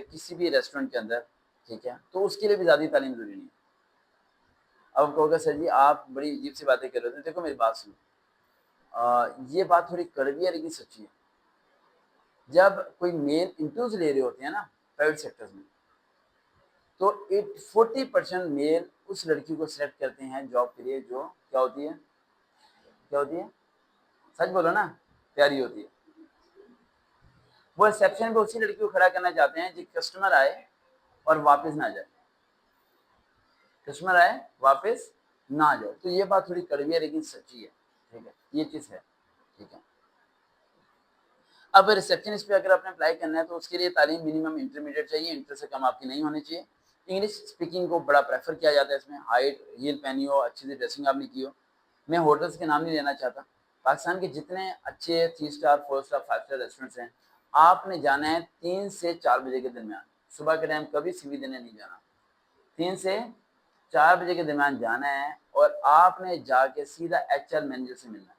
किसी भी रेस्टोरेंट के अंदर, ठीक है, तो उसके लिए भी ज़्यादा तालीम ज़रूरी नहीं है। अब कहोगे सर जी आप बड़ी अजीब सी बातें कर रहे हो, देखो मेरी बात सुनो, ये बात थोड़ी कड़वी है लेकिन सच्ची है। जब कोई मेल इंटरव्यूज ले रहे होते हैं ना प्राइवेट सेक्टर्स में, तो 40% मेल उस लड़की को सिलेक्ट करते हैं जॉब के लिए जो क्या होती है, क्या होती है, सच बोलो ना, प्यारी होती है। वो रिसेप्शन पे उसी लड़की को खड़ा करना चाहते हैं जो कस्टमर आए और वापस ना जाए, कस्टमर आए वापस ना जाए। तो ये बात थोड़ी कड़वी है लेकिन सच्ची है, ठीक है, ये चीज है, ठीक है। अब रिसेप्शनिस्ट पे अगर आपने अप्लाई करना है तो उसके लिए तालीम मिनिमम इंटरमीडिएट चाहिए, इंटर से कम आपकी नहीं होनी चाहिए। इंग्लिश स्पीकिंग को बड़ा प्रेफर किया जाता है इसमें, हाइट हील पहनी हो, अच्छी सी ड्रेसिंग आपने की हो। मैं होटल्स के नाम नहीं लेना चाहता, पाकिस्तान के जितने अच्छे 3 स्टार 4 स्टार 5 स्टार रेस्टोरेंट्स हैं, आपने जाना है 3 से 4 बजे के दरमियान, सुबह के टाइम कभी सीवी देने नहीं जाना, 3 से 4 बजे के दरमियान जाना है और आपने जाके सीधा एचआर मैनेजर से मिलना है।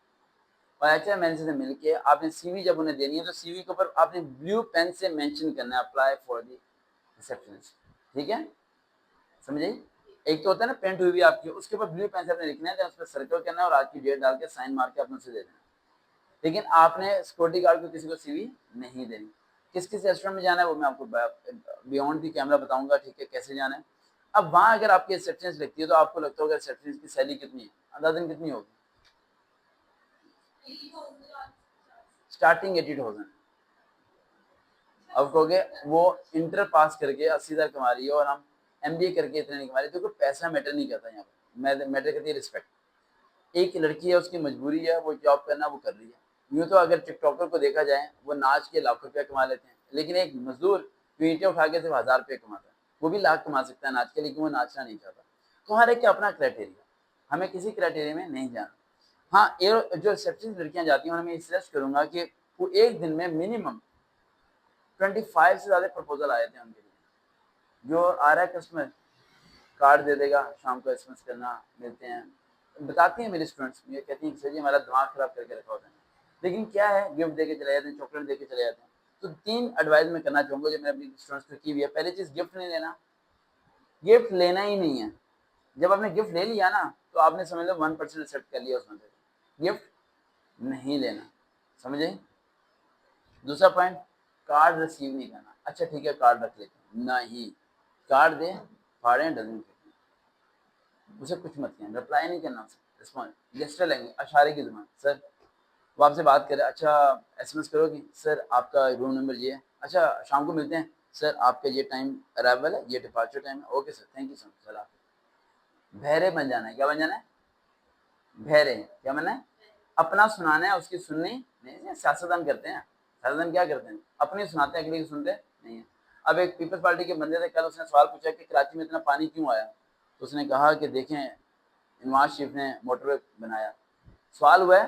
और एचआर मैनेजर से मिलके आपने सीवी जब उन्हें देनी है तो सीवी के ऊपर आपने ब्लू पेन से मेंशन करना है अप्लाई फॉर द रिसेप्शनिस्ट, ठीक है, समझे। एक तो होता है ना प्रिंट हुई भी आपकी, उसके ऊपर ब्लू पेन से आपने लिखना है, उस पर सर्कल करना है और आज की डेट डाल के साइन मार के आपने उसे दे देना है। लेकिन आपने सिक्योरिटी गार्ड को किसी को सीवी नहीं देनी। किस किस रेस्टोरेंट में जाना है वो मैं आपको बियॉन्ड दी कैमरा बताऊंगा, ठीक है, कैसे जाना है। अब वहां अगर आपकी रिसेप्शनिस्ट लगती है तो आपको लगता होगा रिसेप्शनिस्ट की सैलरी कितनी है, अंदाजन कितनी होगी, स्टार्टिंग 80,000। अब कहोगे वो इंटर पास करके 80,000 कमा रही है और हम एमबीए करके इतने नहीं कमा रहे, तो कोई पैसा मैटर नहीं करता यहाँ पर, मैटर करती है रिस्पेक्ट। एक लड़की है, उसकी मजबूरी है, वो जॉब करना वो कर रही है। यूँ तो अगर टिकटॉकर को देखा जाए वो नाच के लाखों रुपया कमा लेते हैं, लेकिन एक मजदूर जो ईंटें उठा के सिर्फ 1,000 रुपये कमाता है, वो भी लाख कमा सकता है नाच के, लेकिन वो नाचना नहीं चाहता। तो हर एक का अपना क्राइटेरिया, हमें किसी क्राइटेरिया में नहीं जाना। हाँ, ये जो रिसेप्शन लड़कियां जाती हैं उन्हें मैं सजेस्ट करूंगा कि वो एक दिन में मिनिमम 25 से ज्यादा प्रपोजल आए थे उनके लिए। जो आ रहा है कस्टमर कार्ड दे देगा, शाम को एसएमएस करना, मिलते हैं, बताती हैं मेरे स्टूडेंट्स, ये कहती हैं सर जी हमारा दिमाग खराब करके रखा होता है, लेकिन क्या है गिफ्ट दे के चले जाते हैं, चॉकलेट दे के चले जाते हैं। तो 3 एडवाइस मैं करना चाहूंगा जो मैंने अपनी स्टूडेंट्स को की हुई है। पहली चीज, गिफ्ट नहीं लेना, गिफ्ट लेना ही नहीं है। जब आपने गिफ्ट ले लिया ना तो आपने समझ लो 1% एक्सेप्ट कर लिया उसमें से, गिफ्ट नहीं लेना, समझे। दूसरा पॉइंट, कार्ड रिसीव नहीं करना। अच्छा ठीक है कार्ड रख लेते हैं, नहीं, कार्ड दे फाड़े डजन के, उसे कुछ मत कहना, रिप्लाई नहीं करना उसे, रिस्पॉन्ड गेस्टर लेंगे, अशारे की जुबान, सर वो आपसे बात करे, अच्छा एसएमएस करोगी, सर आपका रूम नंबर ये है, अच्छा शाम को मिलते हैं, सर आपका ये टाइम अराइवल है, ये डिपार्चर टाइम है, okay sir thank you sir, सलाम। बहरे बन जाना है, क्या बन जाना है, बहरे, क्या बनना है, अपना सुनाना है, उसकी सुननी नहीं। सियासतदान करते हैं, सियासतदान क्या करते हैं, अपनी सुनाते हैं, अगले की सुनते नहीं है। अब एक पीपल्स पार्टी के बंदे थे, कल उसने सवाल पूछा कि कराची में इतना पानी क्यों आया, तो उसने कहा कि देखें नवाज शरीफ ने मोटरवे बनाया। सवाल हुआ है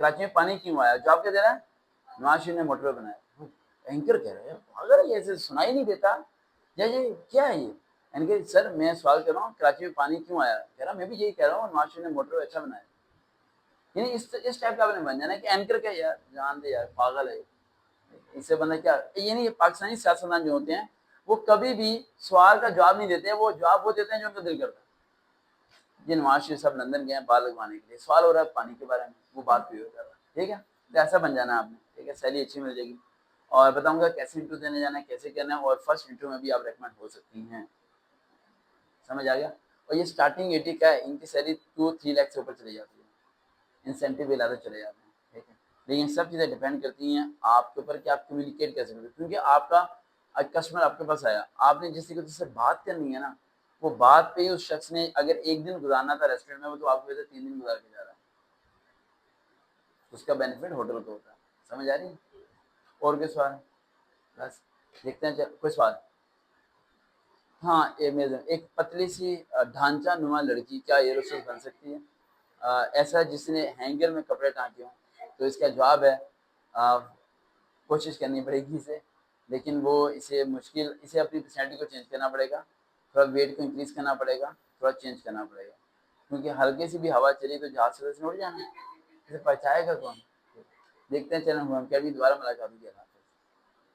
कराची में पानी क्यों आया, जवाब क्या दे रहा है, नवाज शरीफ ने मोटरवे बनाया। एंकर कह रहे हैं अगर ये ऐसे सुनाई नहीं देता, ये क्या है ये, यानी कि सर मैं सवाल कर रहा हूँ कराची में पानी क्यों आया, कह रहा मैं भी यही कह रहा हूँ नवाज शरीफ ने मोटरवे अच्छा बनाया। यानी इस टाइप का आपने बन जाना है कि एंकर क्या यार, जान दे यार पागल है, इससे बंदा क्या, यानी ये पाकिस्तानी सियासतदान जो होते हैं वो कभी भी सवाल का जवाब नहीं देते हैं, वो जवाब वो देते हैं जो उनका दिल करता है। ये नवाज शरीफ साहब लंदन गए हैं बाल लगवाने के लिए, सवाल हो रहा है पानी के बारे में, वो बात भी हो जा रहा है, ठीक है, तो ऐसा बन जाना आपने, ठीक है, सैलरी अच्छी मिल जाएगी। और बताऊंगा कैसे इंटरव्यू देने जाना है, कैसे करना है, और फर्स्ट इंटरव्यू में भी आप रेकमेंड हो सकती हैं, समझ आ गया। और ये स्टार्टिंग 80 का है, इनकी सैलरी 2-3 लाख से ऊपर चली जाती है, इंसेंटिव भी ज़्यादा चले जाते हैं, ठीक है। लेकिन सब चीज़ें डिपेंड करती हैं आपके ऊपर कि आप कम्युनिकेट कैसे करते हैं, क्योंकि आपका आज कस्टमर आपके पास आया, आपने जिससे को जिससे बात करनी है ना, वो बात पे ही उस शख्स ने अगर एक दिन गुजारना था रेस्टोरेंट में, वो तो आपकी वजह से 3 दिन गुजार के जा रहा है, उसका बेनिफिट होटल को होता है, समझ आ रही है। और कोई सवाल, बस देखते हैं कोई सवाल। हाँ एक पतली सी ढांचा नुमा लड़की क्या एरोसोस बन सकती है, ऐसा जिसने हैंगर में कपड़े टांगे हों, तो इसका जवाब है कोशिश करनी पड़ेगी इसे, लेकिन वो इसे अपनी पर्सनैलिटी को चेंज करना पड़ेगा, थोड़ा वेट को इंक्रीज करना पड़ेगा, थोड़ा चेंज करना पड़ेगा, क्योंकि हल्के से भी हवा चली तो जहाज से उड़ जाना, इसे पहुँचाएगा कौन। देखते हैं, चलो हम क्या भी दोबारा मुलाकात होगी।